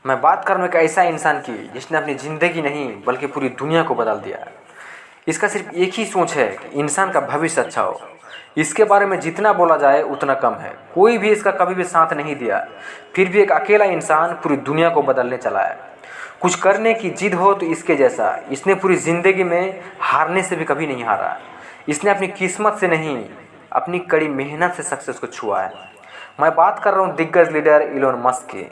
मैं बात कर रहा हूँ एक ऐसा इंसान की जिसने अपनी ज़िंदगी नहीं बल्कि पूरी दुनिया को बदल दिया। इसका सिर्फ एक ही सोच है कि इंसान का भविष्य अच्छा हो। इसके बारे में जितना बोला जाए उतना कम है। कोई भी इसका कभी भी साथ नहीं दिया, फिर भी एक अकेला इंसान पूरी दुनिया को बदलने चला है। कुछ करने की जिद हो तो इसके जैसा। इसने पूरी ज़िंदगी में हारने से भी कभी नहीं हारा। इसने अपनी किस्मत से नहीं, अपनी कड़ी मेहनत से सक्सेस को छुआ है। मैं बात कर रहा हूँ दिग्गज लीडर इलोन मस्क की।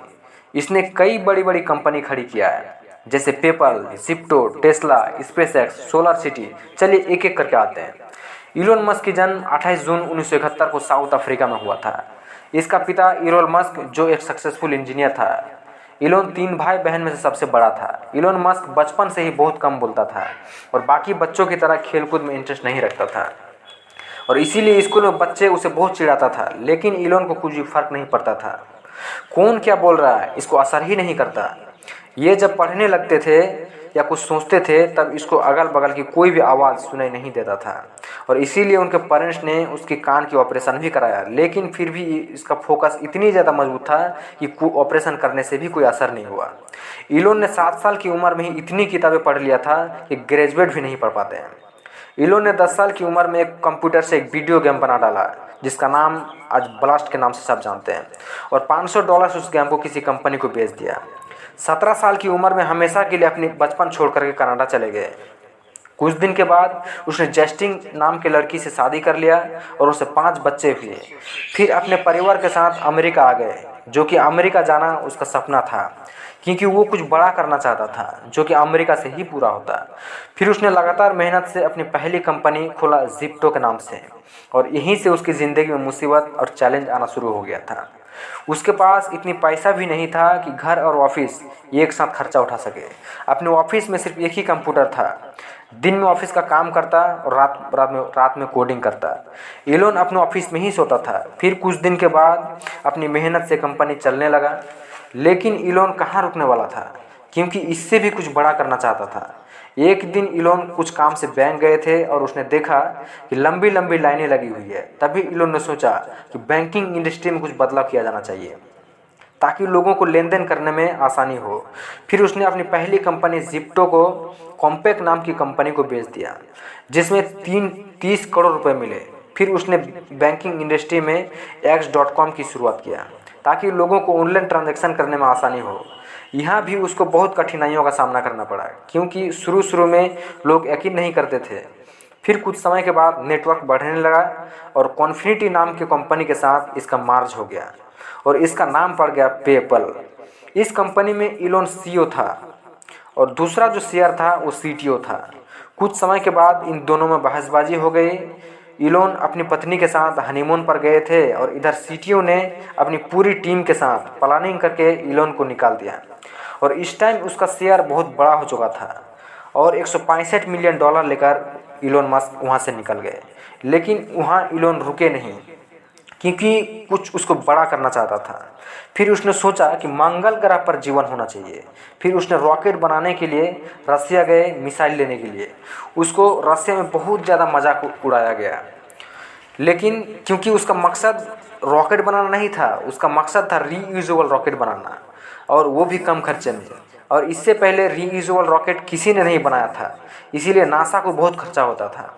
इसने कई बड़ी बड़ी कंपनी खड़ी किया है, जैसे PayPal, Zepto, Tesla, SpaceX, solar city. चलिए एक एक करके आते हैं। इलोन मस्क की जन्म 28 जून 1971 को साउथ अफ्रीका में हुआ था। इसका पिता इलोन मस्क जो एक सक्सेसफुल इंजीनियर था। इलोन 3 भाई बहन में से सबसे बड़ा था। इलोन मस्क बचपन से ही बहुत कम बोलता था और बाकी बच्चों की तरह खेलकूद में इंटरेस्ट नहीं रखता था और इसीलिए स्कूल में बच्चे उसे बहुत चिढ़ाता था। लेकिन इलोन को कुछ भी फर्क नहीं पड़ता था। कौन क्या बोल रहा है इसको असर ही नहीं करता। ये जब पढ़ने लगते थे या कुछ सोचते थे तब इसको अगल बगल की कोई भी आवाज़ सुनाई नहीं देता था और इसीलिए उनके पेरेंट्स ने उसके कान की ऑपरेशन भी कराया। लेकिन फिर भी इसका फोकस इतनी ज़्यादा मजबूत था कि ऑपरेशन करने से भी कोई असर नहीं हुआ। इलोन ने 7 साल की उम्र में ही इतनी किताबें पढ़ लिया था कि ग्रेजुएट भी नहीं पढ़ पाते हैं। इलोन ने 10 साल की उम्र में एक कंप्यूटर से एक वीडियो गेम बना डाला जिसका नाम आज ब्लास्ट के नाम से सब जानते हैं और $500 उस गेम को किसी कंपनी को बेच दिया। 17 साल की उम्र में हमेशा के लिए अपनी बचपन छोड़ करके कनाडा चले गए। कुछ दिन के बाद उसने जस्टिन नाम के लड़की से शादी कर लिया और उससे 5 बच्चे हुए। फिर अपने परिवार के साथ अमेरिका आ गए, जो कि अमेरिका जाना उसका सपना था क्योंकि वो कुछ बड़ा करना चाहता था जो कि अमेरिका से ही पूरा होता। फिर उसने लगातार मेहनत से अपनी पहली कंपनी खोला जिप्टो के नाम से और यहीं से उसकी ज़िंदगी में मुसीबत और चैलेंज आना शुरू हो गया था। उसके पास इतनी पैसा भी नहीं था कि घर और ऑफिस एक साथ खर्चा उठा सके। अपने ऑफिस में सिर्फ एक ही कंप्यूटर था। दिन में ऑफिस का काम करता और रात में कोडिंग करता। इलोन अपने ऑफिस में ही सोता था। फिर कुछ दिन के बाद अपनी मेहनत से कंपनी चलने लगा। लेकिन इलोन कहाँ रुकने वाला था, क्योंकि इससे भी कुछ बड़ा करना चाहता था। एक दिन इलोन कुछ काम से बैंक गए थे और उसने देखा कि लंबी लंबी लाइनें लगी हुई है। तभी इलोन ने सोचा कि बैंकिंग इंडस्ट्री में कुछ बदलाव किया जाना चाहिए ताकि लोगों को लेन देन करने में आसानी हो। फिर उसने अपनी पहली कंपनी जिप्टो को कॉम्पैक नाम की कंपनी को बेच दिया, जिसमें 30 करोड़ रुपए मिले। फिर उसने बैंकिंग इंडस्ट्री में X.com की शुरुआत किया ताकि लोगों को ऑनलाइन ट्रांजैक्शन करने में आसानी हो। यहाँ भी उसको बहुत कठिनाइयों का सामना करना पड़ा क्योंकि शुरू में लोग यकीन नहीं करते थे। फिर कुछ समय के बाद नेटवर्क बढ़ने लगा और कॉन्फिनिटी नाम की कंपनी के साथ इसका मार्ज हो गया और इसका नाम पड़ गया पेपल। इस कंपनी में इलोन सीईओ था और दूसरा जो शेयर था वो सीटीओ था। कुछ समय के बाद इन दोनों में बहसबाजी हो गई। इलोन अपनी पत्नी के साथ हनीमून पर गए थे और इधर सीटीओ ने अपनी पूरी टीम के साथ प्लानिंग करके इलोन को निकाल दिया और इस टाइम उसका शेयर बहुत बड़ा हो चुका था और $165 मिलियन लेकर इलोन मस्क वहाँ से निकल गए। लेकिन वहाँ इलोन रुके नहीं क्योंकि कुछ उसको बड़ा करना चाहता था। फिर उसने सोचा कि मंगल ग्रह पर जीवन होना चाहिए। फिर उसने रॉकेट बनाने के लिए रसिया गए मिसाइल लेने के लिए। उसको रसिया में बहुत ज़्यादा मजाक उड़ाया गया, लेकिन क्योंकि उसका मकसद रॉकेट बनाना नहीं था, उसका मकसद था रीयूजेबल रॉकेट बनाना और वो भी कम खर्चे में। और इससे पहले रीयूजेबल रॉकेट किसी ने नहीं बनाया था, इसीलिए नासा को बहुत खर्चा होता था।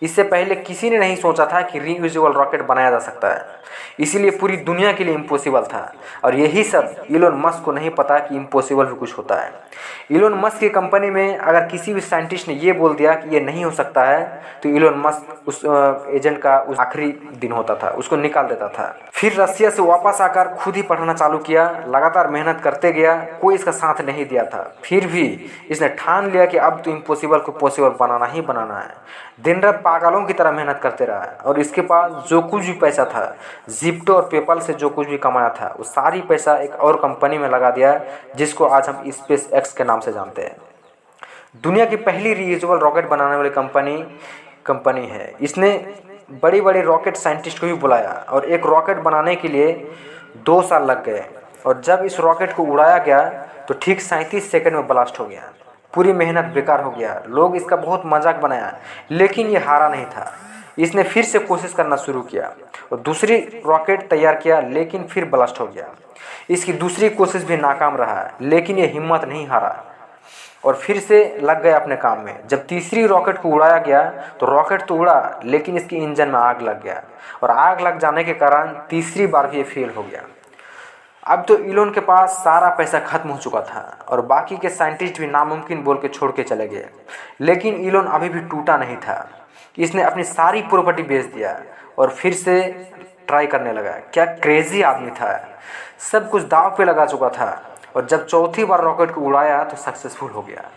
इससे पहले किसी ने नहीं सोचा था कि रीयूजेबल रॉकेट बनाया जा सकता है, इसीलिए पूरी दुनिया के लिए इम्पॉसिबल था। और यही सब इलोन मस्क को नहीं पता कि इम्पॉसिबल भी कुछ होता है। इलोन मस्क की कंपनी में अगर किसी भी साइंटिस्ट ने ये बोल दिया कि ये नहीं हो सकता है तो इलोन मस्क उस एजेंट का उस आखिरी दिन होता था, उसको निकाल देता था। फिर रसिया से वापस आकर खुद ही पढ़ना चालू किया। लगातार मेहनत करते गया, कोई इसका साथ नहीं दिया था। फिर भी इसने ठान लिया कि अब तो इम्पॉसिबल को पॉसिबल बनाना ही बनाना है। दिन रात पागलों की तरह मेहनत करते रहा और इसके पास जो कुछ भी पैसा था, जिप्टो और पेपल से जो कुछ भी कमाया था, वो सारी पैसा एक और कंपनी में लगा दिया जिसको आज हम स्पेस एक्स के नाम से जानते हैं। दुनिया की पहली रीयूजेबल रॉकेट बनाने वाली कंपनी है। इसने बड़ी बड़ी रॉकेट साइंटिस्ट को भी बुलाया और एक रॉकेट बनाने के लिए 2 साल लग गए और जब इस रॉकेट को उड़ाया गया तो ठीक 37 सेकंड में ब्लास्ट हो गया। पूरी मेहनत बेकार हो गया। लोग इसका बहुत मजाक बनाया, लेकिन ये हारा नहीं था। इसने फिर से कोशिश करना शुरू किया और दूसरी रॉकेट तैयार किया, लेकिन फिर ब्लास्ट हो गया। इसकी दूसरी कोशिश भी नाकाम रहा, लेकिन ये हिम्मत नहीं हारा और फिर से लग गया अपने काम में। जब तीसरी रॉकेट को उड़ाया गया तो रॉकेट तो उड़ा, लेकिन इसके इंजन में आग लग गया और आग लग जाने के कारण तीसरी बार भी ये फेल हो गया। अब तो इलोन के पास सारा पैसा खत्म हो चुका था और बाकी के साइंटिस्ट भी नामुमकिन बोल के छोड़ के चले गए, लेकिन इलोन अभी भी टूटा नहीं था। इसने अपनी सारी प्रॉपर्टी बेच दिया और फिर से ट्राई करने लगा। क्या क्रेजी आदमी था, सब कुछ दांव पे लगा चुका था और जब चौथी बार रॉकेट को उड़ाया तो सक्सेसफुल हो गया।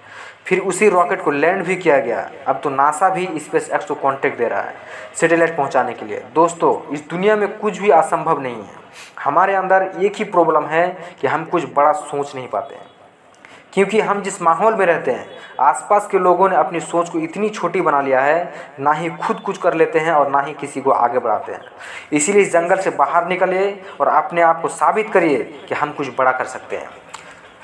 फिर उसी रॉकेट को लैंड भी किया गया। अब तो नासा भी स्पेस एक्स को कांटेक्ट दे रहा है सैटेलाइट पहुंचाने के लिए। दोस्तों, इस दुनिया में कुछ भी असंभव नहीं है। हमारे अंदर एक ही प्रॉब्लम है कि हम कुछ बड़ा सोच नहीं पाते हैं, क्योंकि हम जिस माहौल में रहते हैं आसपास के लोगों ने अपनी सोच को इतनी छोटी बना लिया है, ना ही खुद कुछ कर लेते हैं और ना ही किसी को आगे बढ़ाते हैं। इसीलिए इस जंगल से बाहर निकलिए और अपने आप को साबित करिए कि हम कुछ बड़ा कर सकते हैं।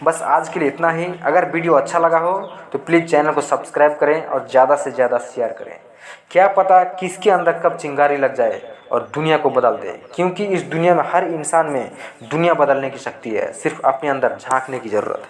बस आज के लिए इतना ही। अगर वीडियो अच्छा लगा हो तो प्लीज़ चैनल को सब्सक्राइब करें और ज़्यादा से ज़्यादा शेयर करें। क्या पता किसके अंदर कब चिंगारी लग जाए और दुनिया को बदल दे, क्योंकि इस दुनिया में हर इंसान में दुनिया बदलने की शक्ति है। सिर्फ अपने अंदर झांकने की ज़रूरत है।